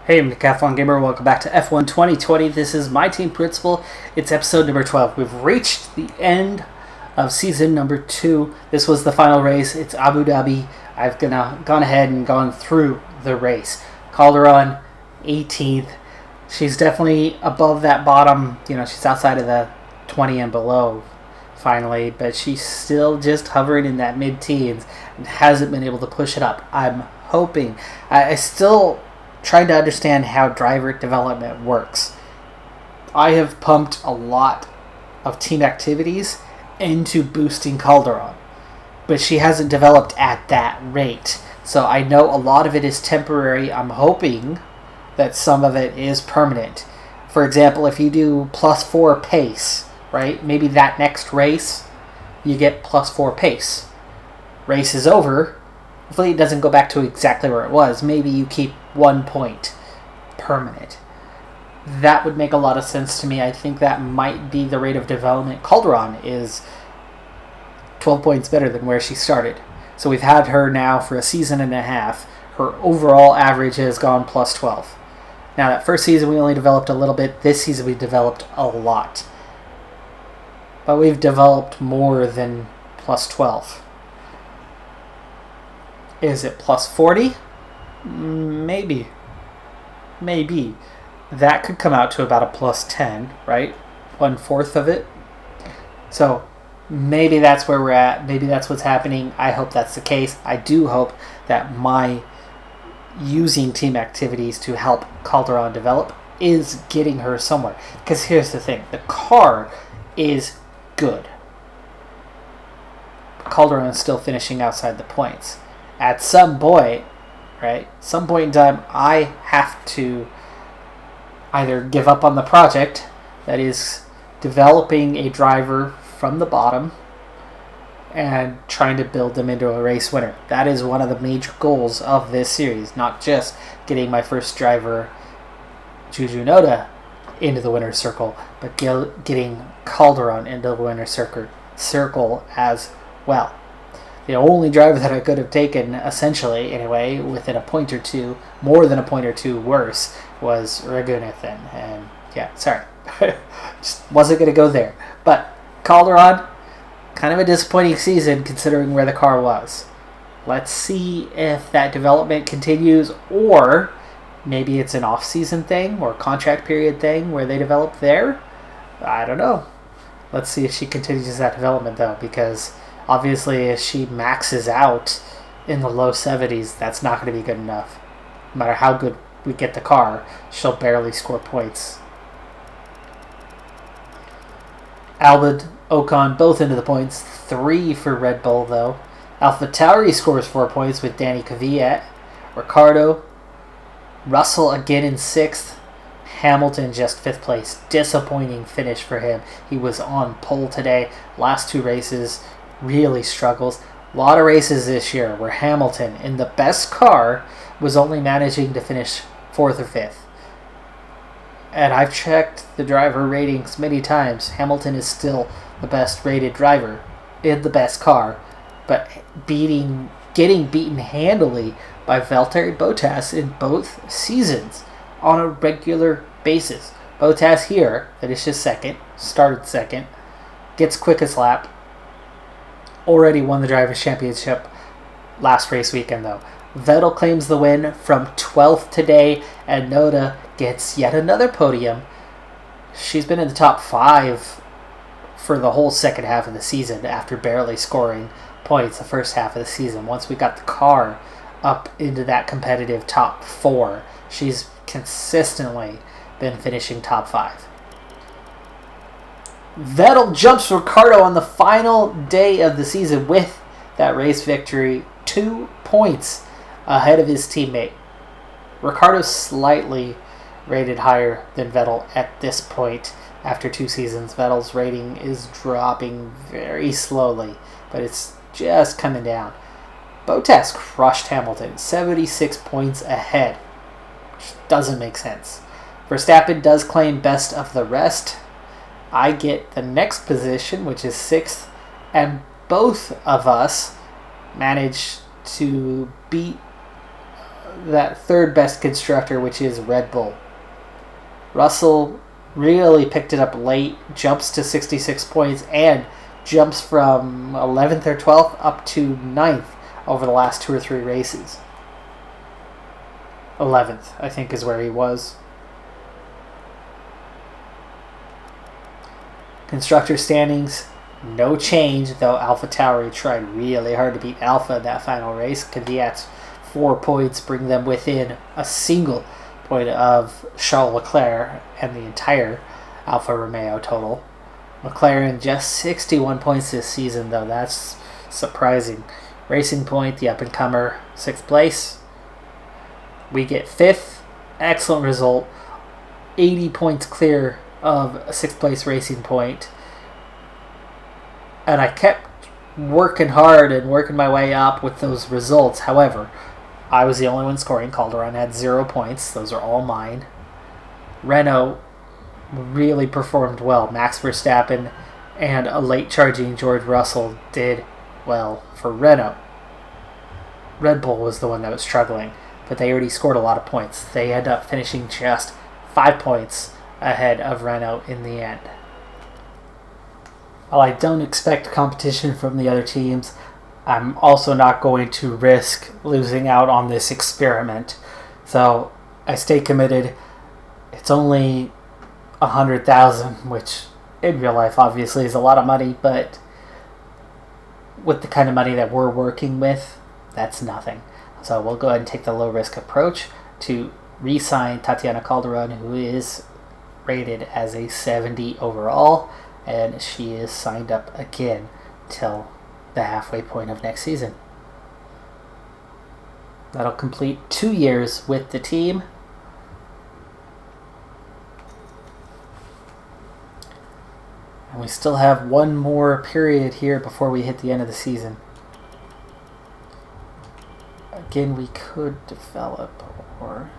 Hey, I'm Decathlon Gamer. Welcome back to F1 2020. This is my team principal. It's episode number 12. We've reached the end of season number 2. This was the final race. It's Abu Dhabi. I've gone ahead and gone through the race. Calderon, 18th. She's definitely above that bottom. She's outside of the 20 and below, finally. But she's still just hovering in that mid-teens and hasn't been able to push it up. I'm hoping. I still trying to understand how driver development works. I have pumped a lot of team activities into boosting Calderon, but she hasn't developed at that rate. So I know a lot of it is temporary. I'm hoping that some of it is permanent. For example, if you do +4 pace, right? Maybe that next race, you get +4 pace. Race is over. Hopefully it doesn't go back to exactly where it was. Maybe you keep 1 point permanent. That would make a lot of sense to me. I think that might be the rate of development. Calderon is 12 points better than where she started. So we've had her now for a season and a half. Her overall average has gone +12. Now that first season we only developed a little bit. This season we developed a lot. But we've developed more than +12. Is it +40? Maybe. That could come out to about a +10, right? 1/4 of it. So maybe that's where we're at. Maybe that's what's happening. I hope that's the case. I do hope that my using team activities to help Calderon develop is getting her somewhere. Because here's the thing. The car is good. Calderon is still finishing outside the points. At some point, right? Some point in time, I have to either give up on the project, that is developing a driver from the bottom and trying to build them into a race winner. That is one of the major goals of this series, not just getting my first driver, Juju Noda, into the winner's circle, but getting Calderon into the winner's circle as well. The only driver that I could have taken, essentially, anyway, within a point or two, more than a point or two worse, was Ragunathan. And, yeah, sorry. Just wasn't going to go there. But Calderon, kind of a disappointing season considering where the car was. Let's see if that development continues, or maybe it's an off-season thing or contract period thing where they develop there. I don't know. Let's see if she continues that development, though, because obviously, if she maxes out in the low 70s, that's not going to be good enough. No matter how good we get the car, she'll barely score points. Albon, Ocon, both into the points. 3 for Red Bull, though. AlphaTauri scores 4 points with Danny Kvyat. Ricciardo. Russell again in 6th. Hamilton just 5th place. Disappointing finish for him. He was on pole today. Last 2 races really struggles. A lot of races this year where Hamilton, in the best car, was only managing to finish 4th or 5th. And I've checked the driver ratings many times. Hamilton is still the best rated driver in the best car, but getting beaten handily by Valtteri Bottas in both seasons on a regular basis. Bottas here finishes 2nd, started 2nd, gets quickest lap. Already won the Drivers' Championship last race weekend, though. Vettel claims the win from 12th today, and Noda gets yet another podium. She's been in the top 5 for the whole second half of the season after barely scoring points the first half of the season. Once we got the car up into that competitive top 4, she's consistently been finishing top 5. Vettel jumps Ricciardo on the final day of the season with that race victory, 2 points ahead of his teammate. Ricciardo slightly rated higher than Vettel at this point after 2 seasons. Vettel's rating is dropping very slowly, but it's just coming down. Bottas crushed Hamilton, 76 points ahead, which doesn't make sense. Verstappen does claim best of the rest. I get the next position, which is 6th, and both of us managed to beat that third best constructor, which is Red Bull. Russell really picked it up late, jumps to 66 points, and jumps from 11th or 12th up to 9th over the last 2 or 3 races. 11th, I think, is where he was. Constructor standings, no change, though AlphaTauri tried really hard to beat Alpha in that final race. Kvyat's 4 points bring them within a single point of Charles Leclerc and the entire Alfa Romeo total. McLaren just 61 points this season, though. That's surprising. Racing Point, the up-and-comer, 6th place. We get 5th. Excellent result. 80 points clear of a 6th place Racing Point. And I kept working hard and working my way up with those results. However, I was the only one scoring. Calderon had 0 points. Those are all mine. Renault really performed well. Max Verstappen and a late charging George Russell did well for Renault. Red Bull was the one that was struggling, but they already scored a lot of points. They end up finishing just 5 points ahead of Renault in the end. While I don't expect competition from the other teams, I'm also not going to risk losing out on this experiment. So I stay committed. It's only 100,000, which in real life obviously is a lot of money, but with the kind of money that we're working with, that's nothing. So we'll go ahead and take the low risk approach to re-sign Tatiana Calderon, who is rated as a 70 overall, and she is signed up again till the halfway point of next season. That'll complete 2 years with the team. And we still have one more period here before we hit the end of the season. Again, we could develop or...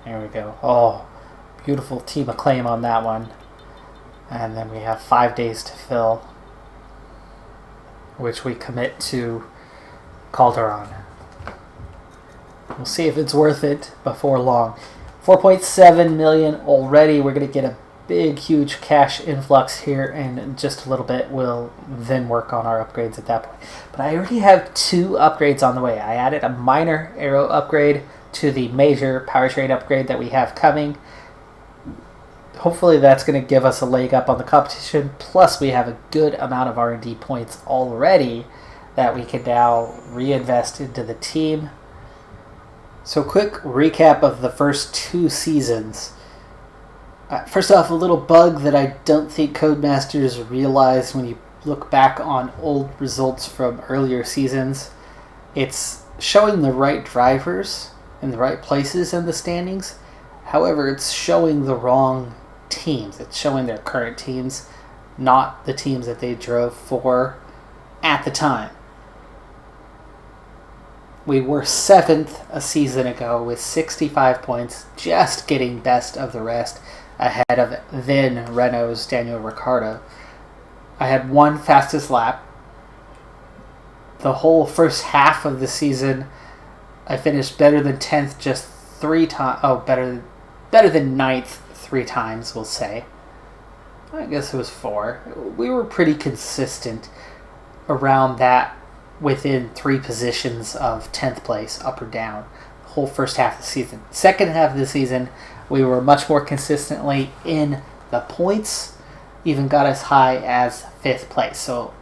There we go. Oh, beautiful team acclaim on that one. And then we have 5 days to fill, which we commit to Calderon. We'll see if it's worth it before long. 4.7 million already. We're going to get a big, huge cash influx here in just a little bit. We'll then work on our upgrades at that point. But I already have 2 upgrades on the way. I added a minor aero upgrade to the major powertrain upgrade that we have coming. Hopefully that's going to give us a leg up on the competition. Plus we have a good amount of R&D points already that we can now reinvest into the team. So quick recap of the first 2 seasons. First off, a little bug that I don't think Codemasters realized when you look back on old results from earlier seasons. It's showing the right drivers in the right places in the standings. However, it's showing the wrong teams. It's showing their current teams, not the teams that they drove for at the time. We were 7th a season ago with 65 points, just getting best of the rest ahead of then Renault's Daniel Ricciardo. I had 1 fastest lap. The whole first half of the season, I finished better than 10th just 3 times. Oh, better than 9th 3 times, we'll say. I guess it was 4. We were pretty consistent around that, within 3 positions of 10th place, up or down, the whole first half of the season. Second half of the season, we were much more consistently in the points, even got as high as 5th place. So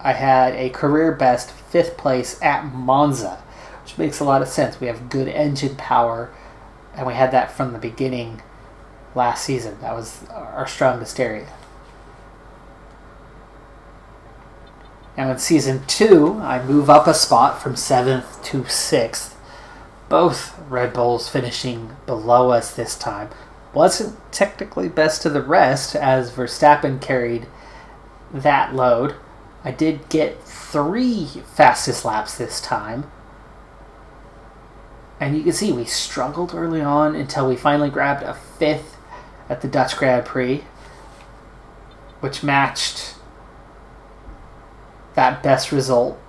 I had a career best 5th place at Monza, which makes a lot of sense. We have good engine power, and we had that from the beginning last season. That was our strongest area. Now in Season 2, I move up a spot from 7th to 6th. Both Red Bulls finishing below us this time. Wasn't technically best of the rest, as Verstappen carried that load. I did get 3 fastest laps this time. And you can see we struggled early on until we finally grabbed a 5th at the Dutch Grand Prix, which matched that best result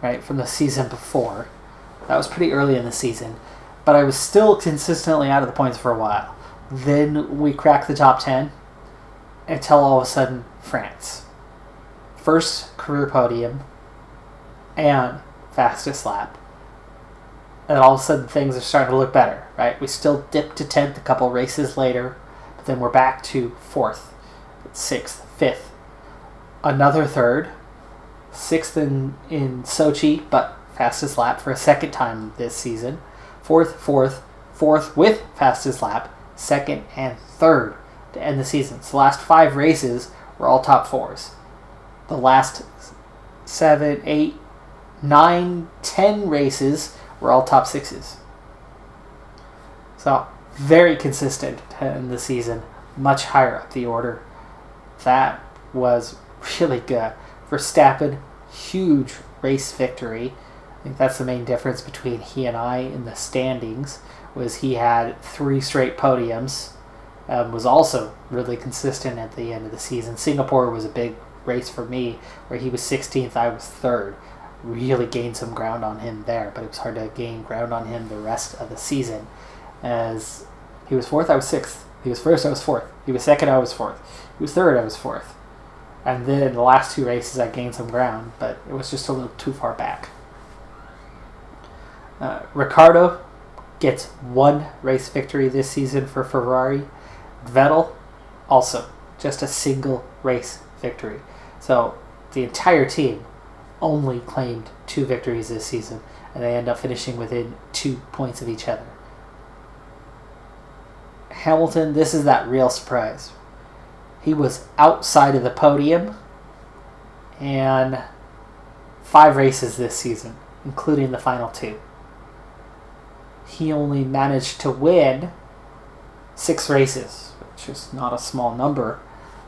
right, from the season before. That was pretty early in the season. But I was still consistently out of the points for a while. Then we cracked the top 10 until all of a sudden France. First career podium and fastest lap. And all of a sudden things are starting to look better, right? We still dipped to 10th a couple races later, but then we're back to 4th, 6th, 5th. Another 3rd, 6th in Sochi, but fastest lap for a second time this season. 4th with fastest lap, 2nd and 3rd to end the season. So the last 5 races were all top 4s. The last 7, 8, 9, 10 races were all top 6s. So very consistent in the season, much higher up the order. That was really good. Verstappen, huge race victory. I think that's the main difference between he and I in the standings, was he had 3 straight podiums, was also really consistent at the end of the season. Singapore was a big race for me, where he was 16th, I was 3rd. Really gained some ground on him there, but it was hard to gain ground on him the rest of the season, as he was 4th, I was 6th. He was 1st, I was 4th. He was 2nd, I was 4th. He was 3rd, I was 4th. And then in the last 2 races I gained some ground, but it was just a little too far back. Ricciardo gets 1 race victory this season for Ferrari. Vettel also just a single race victory. So the entire team only claimed 2 victories this season, and they end up finishing within 2 points of each other. Hamilton, this is that real surprise. He was outside of the podium and 5 races this season, including the final 2. He only managed to win 6 races, which is not a small number,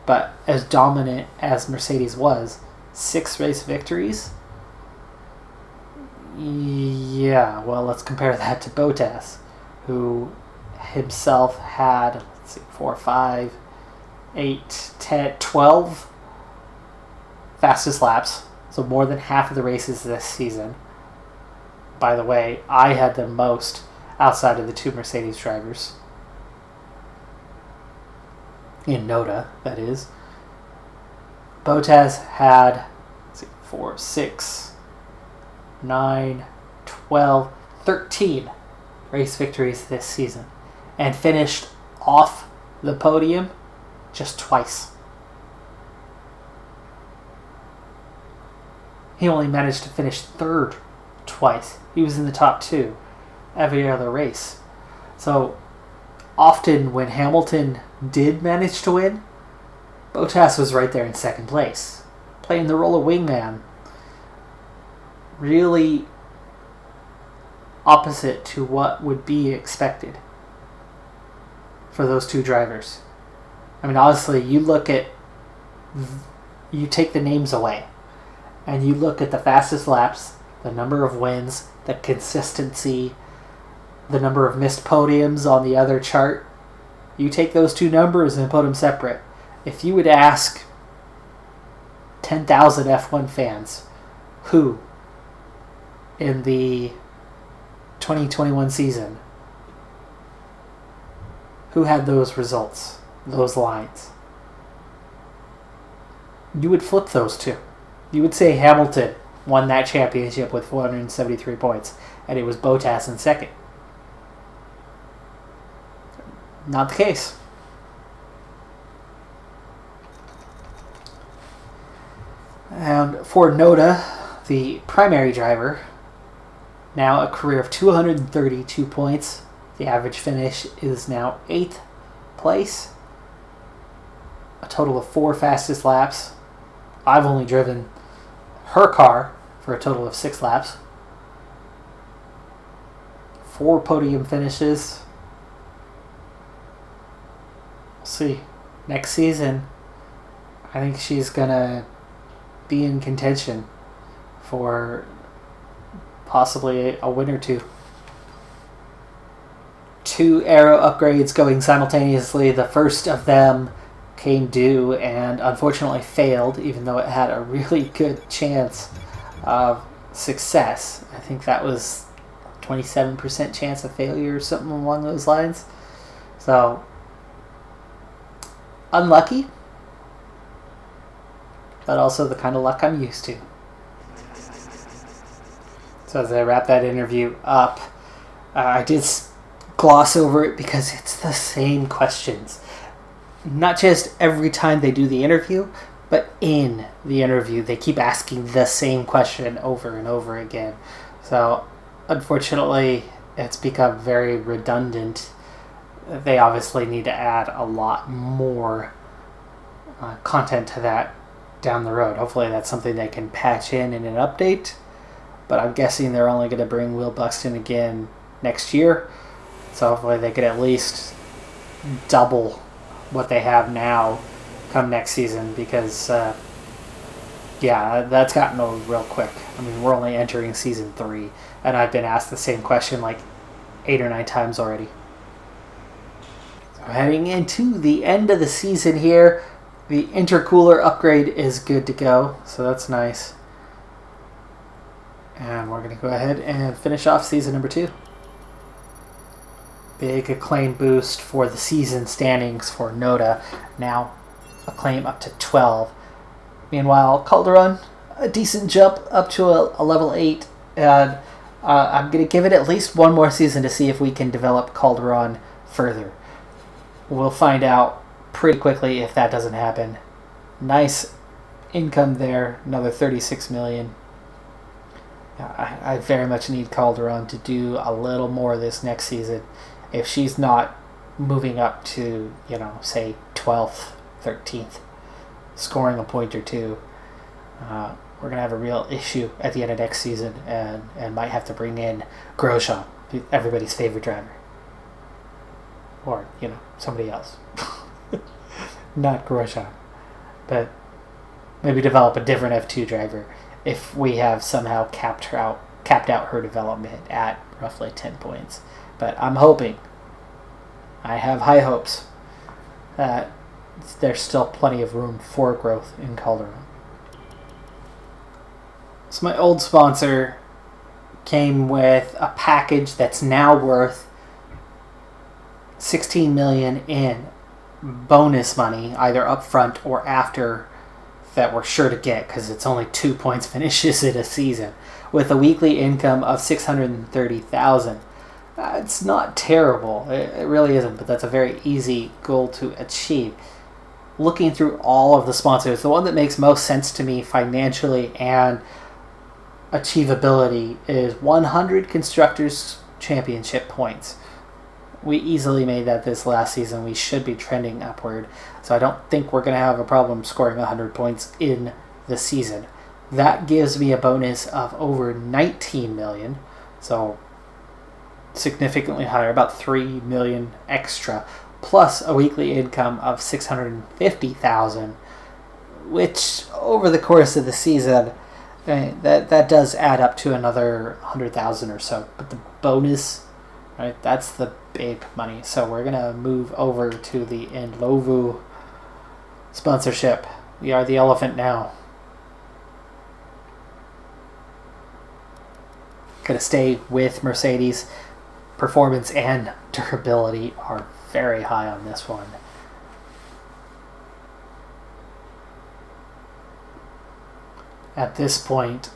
but as dominant as Mercedes was, 6 race victories? Yeah, well, let's compare that to Bottas, who himself had, 4, 5, 8, 10, 12 fastest laps, so more than half of the races this season. By the way, I had the most outside of the 2 Mercedes drivers. In Noda, that is. Bottas had 4, 6, 9, 12, 13 race victories this season, and finished off the podium just twice. He only managed to finish 3rd twice. He was in the top 2 every other race. So often when Hamilton did manage to win, Bottas was right there in 2nd place, playing the role of wingman. Really opposite to what would be expected for those 2 drivers. I mean, honestly, you take the names away, and you look at the fastest laps, the number of wins, the consistency, the number of missed podiums on the other chart. You take those 2 numbers and put them separate. If you would ask 10,000 F1 fans who in the 2021 season, who had those results, those lines, you would flip those 2. You would say Hamilton won that championship with 473 points, and it was Bottas in 2nd. Not the case. And for Noda, the primary driver, now a career of 232 points. The average finish is now 8th place. A total of 4 fastest laps. I've only driven her car for a total of 6 laps. 4 podium finishes. We'll see. Next season, I think she's going to be in contention for possibly a win or 2. 2 aero upgrades going simultaneously. The first of them came due and unfortunately failed, even though it had a really good chance of success. I think that was 27% chance of failure or something along those lines. So, unlucky, but also the kind of luck I'm used to. So as I wrap that interview up, I did gloss over it because it's the same questions. Not just every time they do the interview, but in the interview they keep asking the same question over and over again. So unfortunately, it's become very redundant. They obviously need to add a lot more content to that down the road. Hopefully that's something they can patch in an update. But I'm guessing they're only going to bring Will Buxton again next year. So hopefully they could at least double what they have now come next season. Because, that's gotten old real quick. I mean, we're only entering Season 3. And I've been asked the same question like 8 or 9 times already. So heading into the end of the season here, the intercooler upgrade is good to go. So that's nice. And we're going to go ahead and finish off season number 2. Big acclaim boost for the season standings for Noda. Now acclaim up to 12. Meanwhile, Calderon, a decent jump up to a level 8. And I'm going to give it at least one more season to see if we can develop Calderon further. We'll find out pretty quickly if that doesn't happen. Nice income there. Another 36 million. I very much need Calderon to do a little more this next season. If she's not moving up to, say 12th, 13th, scoring a point or two, we're going to have a real issue at the end of next season and might have to bring in Grosjean, everybody's favorite driver. Or, somebody else. Not Grosjean. But maybe develop a different F2 driver if we have somehow capped out her development at roughly 10 points. But I'm hoping, I have high hopes, that there's still plenty of room for growth in Calderon. So my old sponsor came with a package that's now worth 16 million in bonus money, either up front or after, that we're sure to get because it's only 2 points finishes in a season, with a weekly income of 630,000. It's not terrible, it really isn't, but that's a very easy goal to achieve. Looking through all of the sponsors, the one that makes most sense to me financially and achievability is 100 Constructors Championship points. We easily made that this last season. We should be trending upward. So I don't think we're going to have a problem scoring 100 points in the season. That gives me a bonus of over 19 million. So significantly higher, about 3 million extra. Plus a weekly income of 650,000. Which over the course of the season, that does add up to another 100,000 or so. But the bonus, right, that's the big money. So we're going to move over to the Indlovu sponsorship. We are the elephant now. Going to stay with Mercedes. Performance and durability are very high on this one. At this point,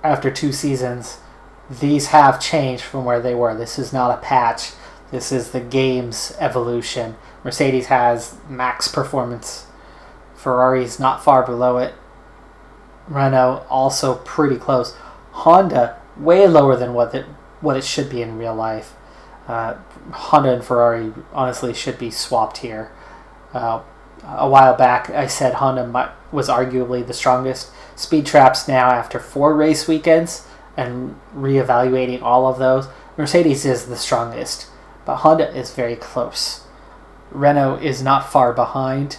after 2 seasons, these have changed from where they were. This is not a patch. This is the game's evolution. Mercedes has max performance. Ferrari's not far below it. Renault also pretty close. Honda way lower than what it should be in real life. Honda and Ferrari honestly should be swapped here. A while back I said Honda was arguably the strongest. Speed Traps now, after 4 race weekends and reevaluating all of those, Mercedes is the strongest, but Honda is very close. Renault is not far behind.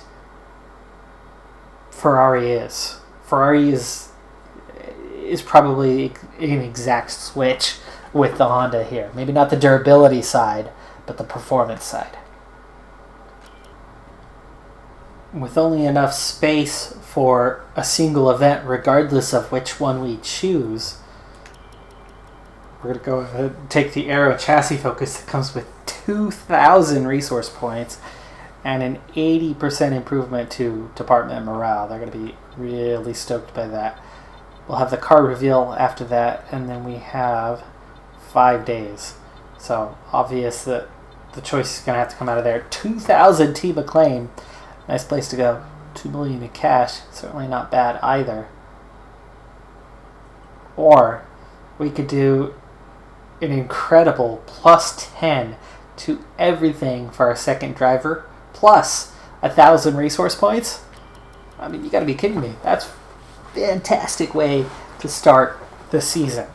Ferrari is. Ferrari is probably an exact switch with the Honda here. Maybe not the durability side, but the performance side. With only enough space for a single event, regardless of which one we choose, we're going to go ahead and take the Aero chassis focus that comes with 2,000 resource points and an 80% improvement to department morale. They're going to be really stoked by that. We'll have the car reveal after that, and then we have 5 days. So obvious that the choice is going to have to come out of there. 2,000 Team Acclaim. Nice place to go. 2 million in cash. Certainly not bad either. Or we could do an incredible plus 10 to everything for our second driver, plus 1,000 resource points. I mean, you got to be kidding me. That's a fantastic way to start the season.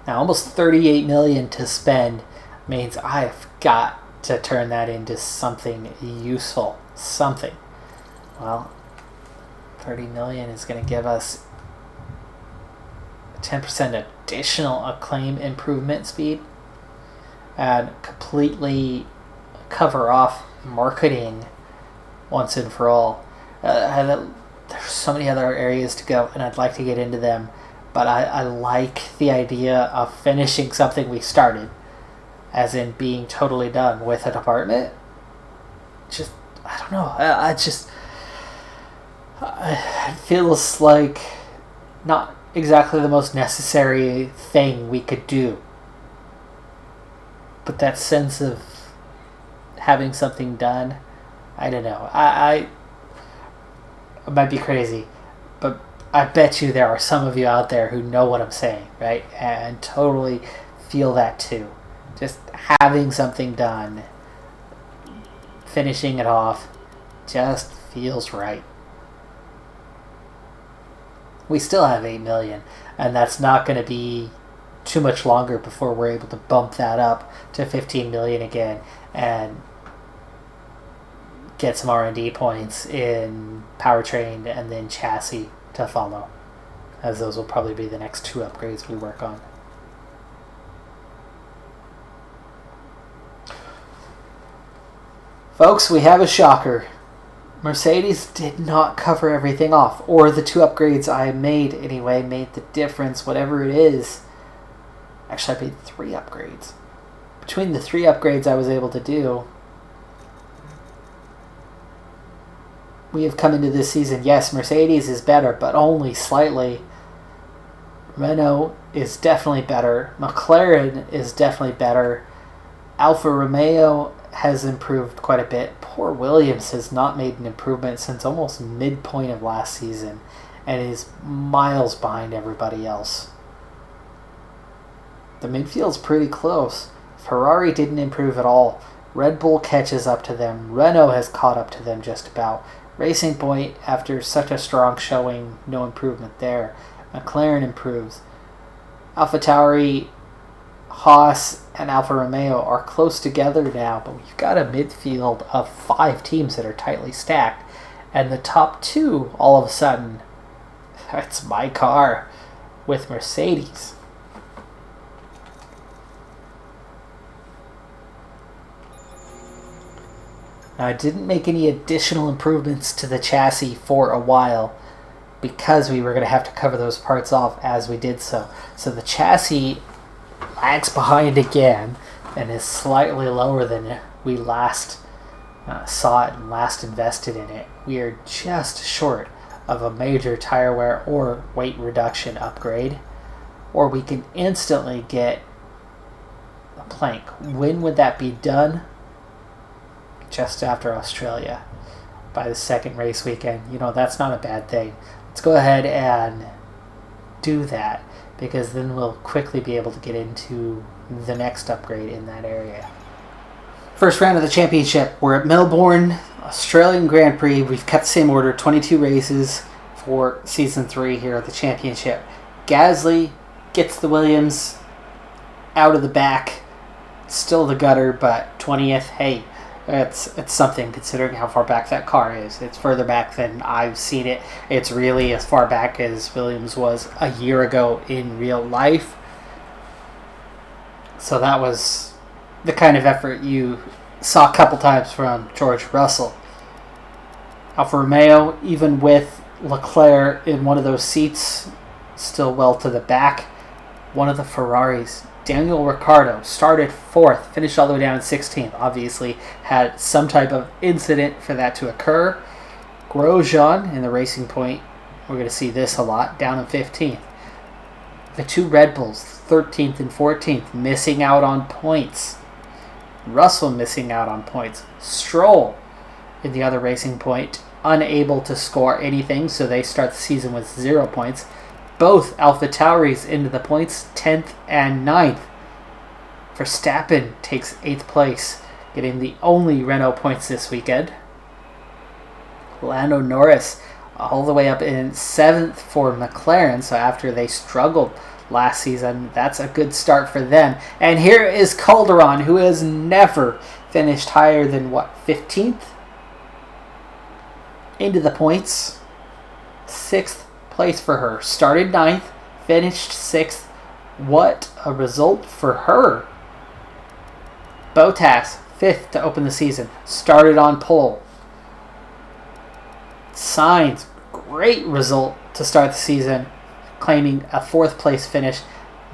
Now, almost 38 million to spend means I've got to turn that into something useful. Something. Well, 30 million is going to give us 10% additional acclaim improvement speed and completely cover off marketing once and for all. There's so many other areas to go, and I'd like to get into them, but I like the idea of finishing something we started, as in being totally done with a department. Just, I don't know, it feels like not exactly the most necessary thing we could do. But that sense of having something done, I don't know. I might be crazy, but I bet you there are some of you out there who know what I'm saying, right? And totally feel that too. Just having something done, finishing it off, just feels right. We still have 8 million, and that's not going to be too much longer before we're able to bump that up to 15 million again and get some R&D points in powertrain and then chassis to follow, as those will probably be the next 2 upgrades we work on. Folks, we have a shocker. Mercedes did not cover everything off, or the 2 upgrades I made anyway made the difference, whatever it is. Actually, I made 3 upgrades. Between the 3 upgrades I was able to do, we have come into this season. Yes, Mercedes is better, but only slightly. Renault is definitely better. McLaren is definitely better. Alfa Romeo has improved quite a bit. Poor Williams has not made an improvement since almost midpoint of last season and is miles behind everybody else. The midfield's pretty close. Ferrari didn't improve at all. Red Bull catches up to them. Renault has caught up to them just about. Racing Point, after such a strong showing, no improvement there. McLaren improves. AlphaTauri, Haas, and Alfa Romeo are close together now, but we've got a midfield of 5 teams that are tightly stacked, and the top 2, all of a sudden, that's my car with Mercedes. Now, I didn't make any additional improvements to the chassis for a while because we were going to have to cover those parts off as we did so. So the chassis lags behind again and is slightly lower than we last saw it and last invested in it. We are just short of a major tire wear or weight reduction upgrade, or we can instantly get a plank. When would that be done? Just after Australia, by the second race weekend. You know, that's not a bad thing. Let's go ahead and do that, because then we'll quickly be able to get into the next upgrade in that area. First round of the championship. We're at Melbourne, Australian Grand Prix. We've kept the same order, 22 races for Season 3 here at the championship. Gasly gets the Williams out of the back. Still the gutter, but 20th. Hey, it's something considering how far back that car is. It's further back than I've seen it. It's really as far back as Williams was a year ago in real life. So that was the kind of effort you saw a couple times from George Russell. Alfa Romeo, even with Leclerc in one of those seats, still well to the back. One of the Ferraris, Daniel Ricciardo, started 4th, finished all the way down in 16th. Obviously had some type of incident for that to occur. Grosjean in the Racing Point, we're going to see this a lot, down in 15th. The two Red Bulls, 13th and 14th, missing out on points. Russell missing out on points. Stroll in the other Racing Point, unable to score anything, so they start the season with 0 points. Both AlphaTauris into the points, 10th and 9th. Verstappen takes 8th place, getting the only Renault points this weekend. Lando Norris all the way up in 7th for McLaren, so after they struggled last season, that's a good start for them. And here is Calderon, who has never finished higher than, 15th? Into the points. 6th place for her. Started 9th, finished 6th. What a result for her. Bottas, 5th to open the season. Started on pole. Sainz, great result to start the season, claiming a 4th place finish.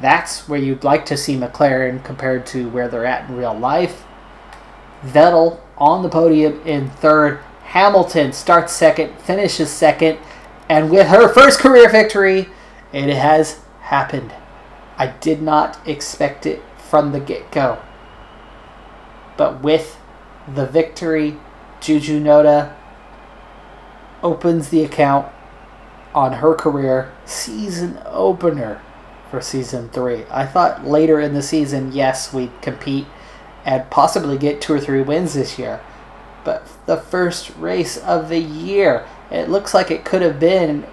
That's where you'd like to see McLaren compared to where they're at in real life. Vettel on the podium in 3rd. Hamilton starts 2nd, finishes 2nd, and with her first career victory, it has happened. I did not expect it from the get-go. But with the victory, Juju Noda opens the account on her career season opener for season 3. I thought later in the season, yes, we'd compete and possibly get 2 or 3 wins this year. But the first race of the year, it looks like it could have been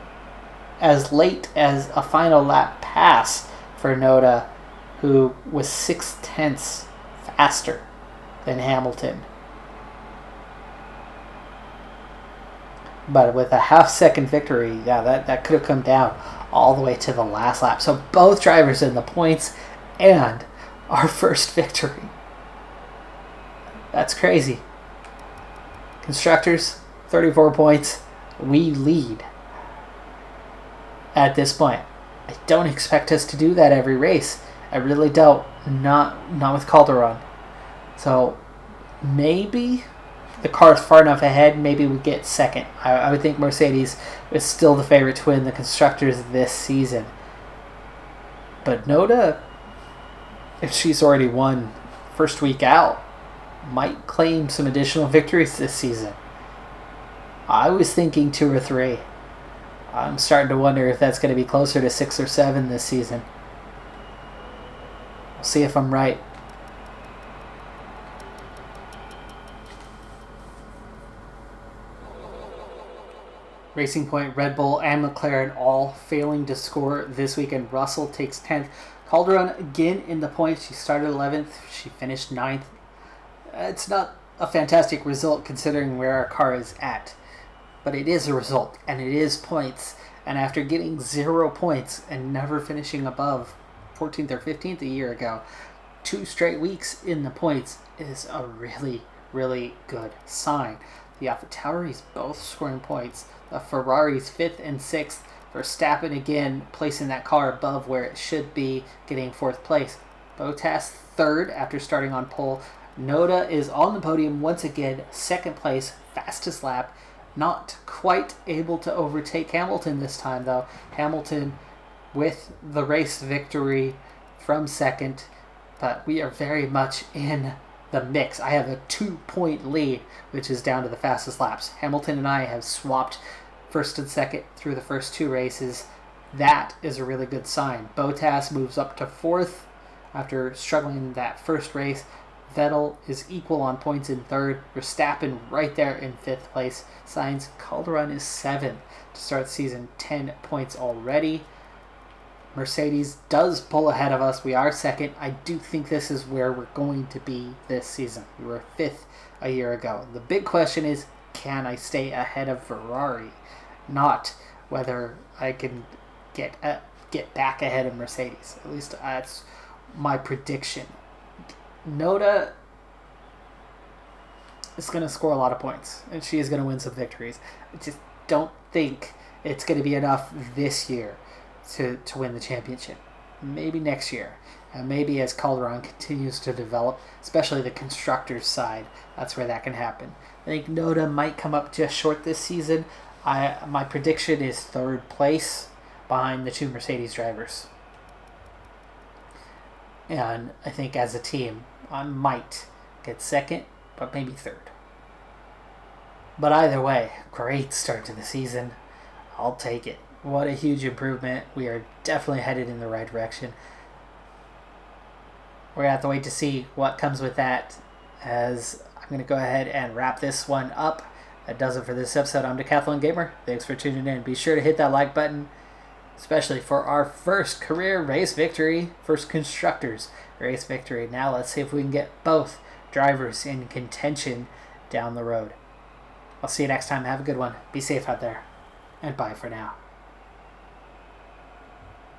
as late as a final lap pass for Noda, who was 6/10 faster than Hamilton. But with a half-second victory, yeah, that could have come down all the way to the last lap. So both drivers in the points and our first victory. That's crazy. Constructors, 34 points. We lead at this point. I don't expect us to do that every race. I really don't. Not with Calderon. So maybe the car is far enough ahead, maybe we get 2nd. I would think Mercedes is still the favorite to win the Constructors this season. But Noda, if she's already won first week out, might claim some additional victories this season. I was thinking 2 or 3. I'm starting to wonder if that's going to be closer to 6 or 7 this season. We'll see if I'm right. Racing Point, Red Bull, and McLaren all failing to score this weekend. Russell takes 10th. Calderon again in the points. She started 11th. She finished 9th. It's not a fantastic result considering where our car is at. But it is a result, and it is points. And after getting 0 points and never finishing above 14th or 15th a year ago, 2 straight weeks in the points is a really, really good sign. The AlphaTauris both scoring points. The Ferraris 5th and 6th. Verstappen again placing that car above where it should be, getting 4th place. Bottas 3rd after starting on pole. Noda is on the podium once again, 2nd place, fastest lap. Not quite able to overtake Hamilton this time though. Hamilton with the race victory from 2nd, but we are very much in the mix. I have a 2-point lead, which is down to the fastest laps. Hamilton and I have swapped 1st and 2nd through the first 2 races. That is a really good sign. Bottas moves up to 4th after struggling in that first race. Vettel is equal on points in 3rd. Verstappen right there in 5th place. Sainz, Calderon is 7th to start the season, 10 points already. Mercedes does pull ahead of us. We are 2nd. I do think this is where we're going to be this season. We were 5th a year ago. The big question is, can I stay ahead of Ferrari? Not whether I can get back ahead of Mercedes. At least that's my prediction. Noda is going to score a lot of points, and she is going to win some victories. I just don't think it's going to be enough this year. to win the championship. Maybe next year. And maybe as Calderon continues to develop, especially the constructors side, that's where that can happen. I think Noda might come up just short this season. My prediction is 3rd place behind the 2 Mercedes drivers. And I think as a team, I might get 2nd, but maybe 3rd. But either way, great start to the season. I'll take it. What a huge improvement. We are definitely headed in the right direction. We're going to have to wait to see what comes with that, as I'm going to go ahead and wrap this one up. That does it for this episode. I'm Decathlon Gamer. Thanks for tuning in. Be sure to hit that like button, especially for our first career race victory, first constructors race victory. Now let's see if we can get both drivers in contention down the road. I'll see you next time. Have a good one. Be safe out there. And bye for now.